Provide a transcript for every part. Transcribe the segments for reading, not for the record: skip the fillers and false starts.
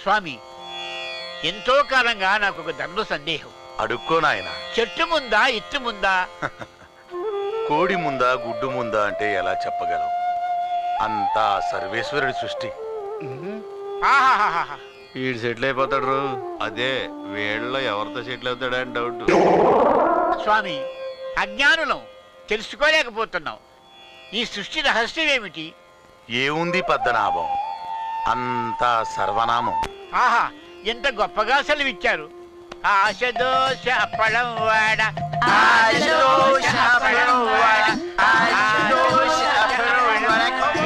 స్వామి, ఎంతో కాలంగా నాకు ఒక దండు సందేహం. అడుక్కో నాయన. చెట్టు ముందా ఇట్టు ముందా? కోడి ముందా గుడ్డు ముందా అంటే ఎలా చెప్పగలం? అంతా సర్వేశ్వరుడి సృష్టి. వీడు సెటిల్ అయిపోతాడు. అదే వీళ్ళలో ఎవరితో సెటిల్ అవుతాడా అని డౌట్. స్వామి, అజ్ఞానులం, తెలుసుకోలేకపోతున్నాం. ఈ సృష్టి రహస్యం ఏమిటి? ఏముంది పద్మనాభం, అంతా సర్వనామం. ఆహా, ఎంత గొప్పగా సెలవిచ్చారు. ఆశదోష అప్పడం వాడ,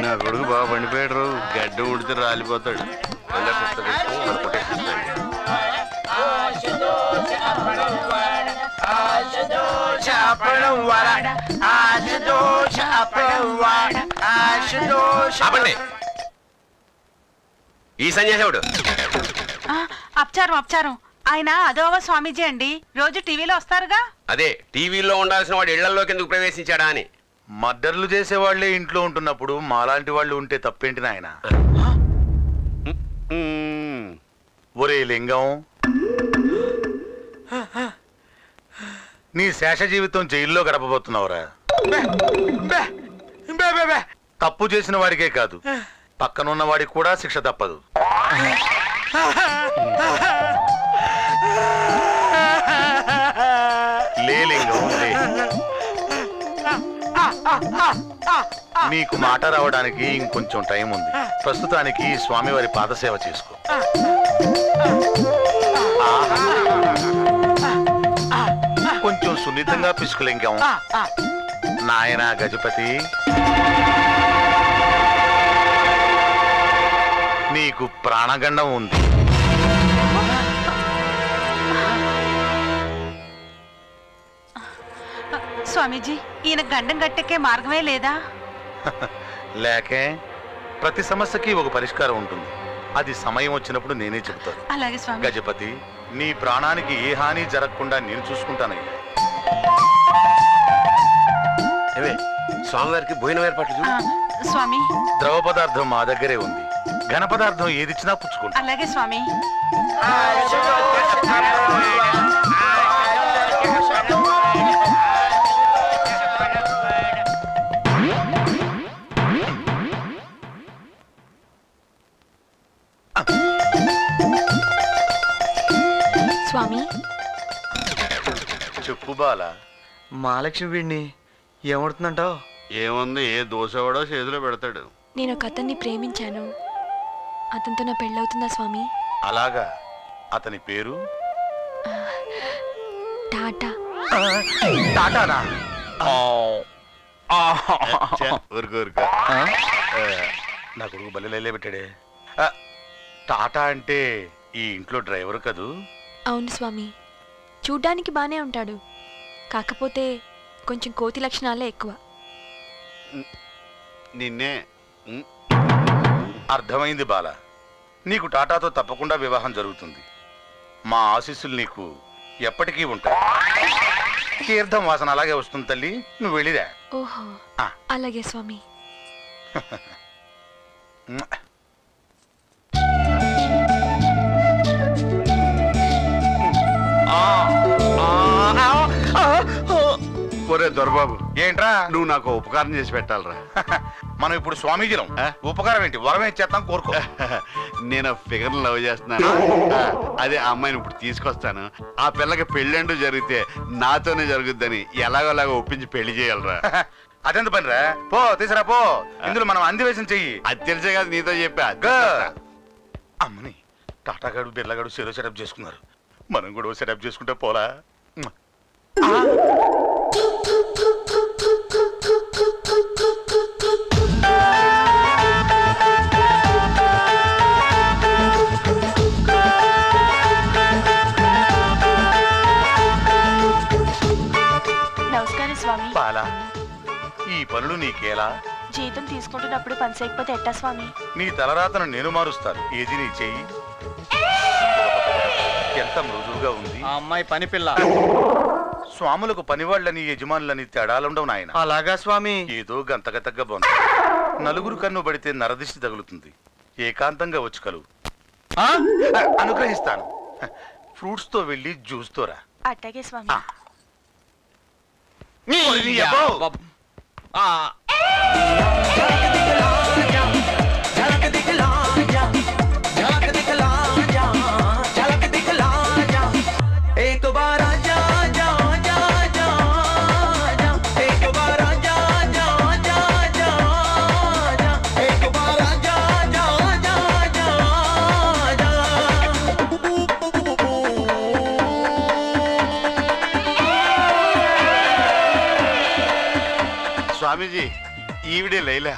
నా కొడుకు బాగా పండిపోయాడు. గడ్డ ఉడితే రాలిపోతాడు. ఈ సన్యాసేవుడు అపచారం అపచారం. ఆయన అదోవ స్వామీజీ అండి, రోజు టీవీలో వస్తారుగా. అదే టీవీలో ఉండాల్సిన వాడు ఇళ్లలోకి ఎందుకు ప్రవేశించాడా అని. మర్డర్లు చేసేవాళ్లే ఇంట్లో ఉంటున్నప్పుడు మాలాంటి వాళ్ళు ఉంటే తప్పేంటి నాయన? ఒరే లింగం, నీ శేష జీవితం జైల్లో గడపబోతున్నావురా. తప్పు చేసిన వాడికే కాదు, పక్కనున్న వాడికి కూడా శిక్ష తప్పదు. లే లింగం, లే. నీకు మాట రావడానికి ఇంకొంచెం టైం ఉంది. ప్రస్తుతానికి స్వామివారి పాదసేవ చేసుకో. కొంచెం సున్నితంగా పిసుకులింగం. నాయనా గజపతి, నీకు ప్రాణగండం ఉంది. స్వామీజీ, ఈయన గండం గట్టెక్కే మార్గమే లేదా? లేకే, ప్రతి సమస్యకి ఒక పరిష్కారం ఉంటుంది. అది సమయం వచ్చినప్పుడు నేనే చెబుతాను. అలాగే స్వామి. గజపతి, నీ ప్రాణానికి ఏ హాని జరగకుండా నేను చూసుకుంటానయ్యా. స్వామివారికి భోజనం ఏర్పాట్లు చూడు. స్వామి, ద్రవ పదార్థం మా దగ్గరే ఉంది. ఘన పదార్థం ఏదిచ్చినా పుచ్చుకుంటా. అలాగే స్వామి. స్వామి, చెప్పు బాల. మహాలక్ష్మి వీడిని ఏమవుతుందంటావు? ఏముంది, ఏ దోశవాడో చేతిలో పెడతాడు. నేను ఒక అతన్ని ప్రేమించాను. అతనితో నా పెళ్ళవుతుందా స్వామి? అలాగా, అతని పేరు టాటా. టాటానా? నా కొడుకు బల్లెలే పెట్టాడే. టాటా అంటే ఈ ఇంట్లో డ్రైవర్ కదూ? అవును స్వామి, చూడ్డానికి బానే ఉంటాడు. కాకపోతే కొంచెం కోతి లక్షణాలే ఎక్కువ. నిన్నే. అర్థమైంది బాల, నీకు టాటాతో తప్పకుండా వివాహం జరుగుతుంది. మా ఆశీస్సులు నీకు ఎప్పటికీ ఉంటాయి. తీర్థం వాసన అలాగే వస్తుంది తల్లి, నువ్వు వెళ్ళిరా. ఓహో, అలాగే స్వామి. ఒరే దొరబాబు, ఏంట్రా? నువ్వు నాకు ఉపకారం చేసి పెట్టాలరా. మనం ఇప్పుడు స్వామీజీలం. ఉపకారం ఏంటి, వరమే చేస్తాం, కోరుకో. నేను ఫిగర్ లవ్ చేస్తున్నాను. అదే అమ్మాయిని ఇప్పుడు తీసుకొస్తాను. ఆ పిల్లకి పెళ్ళంటూ జరిగితే నాతోనే జరుగుద్దని ఎలాగోలాగా ఒప్పించి పెళ్లి చేయాలరా. అదెంత పనిరా, పో తీసురా పో. ఇందులో మనం అందివేశం చెయ్యి. అది తెలిసే కదా నీతో చెప్పా. అమ్మని, టాటాగాడు బిర్లగాడు సెరో సెటప్ చేసుకున్నారు. మనం కూడా సెటప్ చేసుకుంటే పోలా. నమస్కారం స్వామి. బాలా, ఈ పనులు నీకేలా? జీతం తీసుకుంటున్నప్పుడు పని చేయకపోతే ఎట్టా స్వామి? నీ తలరాతను నేను మారుస్తాను. ఏది నీ చెయ్యి? ఎంత మృదువుగా ఉంది. ఆ అమ్మాయి పని పిల్ల. స్వాములకు పనివాళ్ళని యజమానులని తేడాలుండవు నాయన. అలాగా స్వామి. ఏదో గంతగతగ్గ బొంద. నలుగురు కన్ను పడితే నరదిష్టి తగులుతుంది. ఏకాంతంగా వచ్చి కలువు. అనుగ్రహిస్తాను. ఫ్రూట్స్ తో వెళ్ళి జ్యూస్ తో రా. అట్టాగే స్వామి. స్వామీజీ, ఈవిడే లైలా.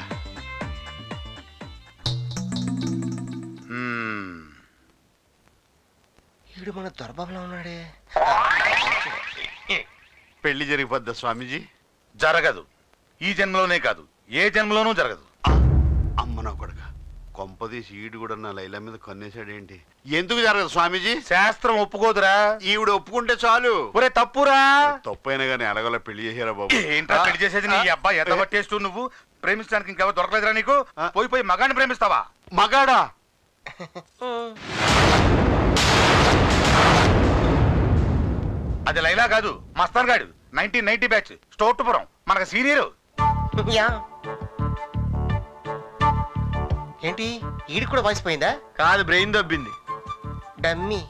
ఈడు మన దొరబాబులా ఉన్నాడే. పెళ్లి జరిగిపోద్దా స్వామీజీ? జరగదు. ఈ జన్మలోనే కాదు, ఏ జన్మలోనూ జరగదు. అమ్మ నా కొడుక, కొంపదీసి ఈడు కూడా నా లైలా మీద కొన్నేసాడేంటి? ఎందుకు జరగదు స్వామీజీ? శాస్త్రం ఒప్పుకోదురా. ఈవిడ ఒప్పుకుంటే చాలు. ఒరే తప్పురా. తప్పైనా గానీ ఎలాగోలా పెళ్లి చేసారా బాబు? ఏంట్రా పెళ్లి చేసేది? నీ అబ్బాయి ఎంత పట్టేస్తూ నువ్వు. ప్రేమించడానికి ఇంకెవరు దొరకలేదురా నీకు? పోయి పోయి మగాన్ని ప్రేమిస్తావా? మగాడా? అది లైలా కాదు, మస్తాన్ గాడు. 1990 బ్యాచ్, స్టోర్టుపురం, మనకు సీనియర్. ఏంటి ఈడు కూడా వాయిస్ పోయిందా? కాదు, బ్రెయిన్ దొబ్బింది. డమ్మీ.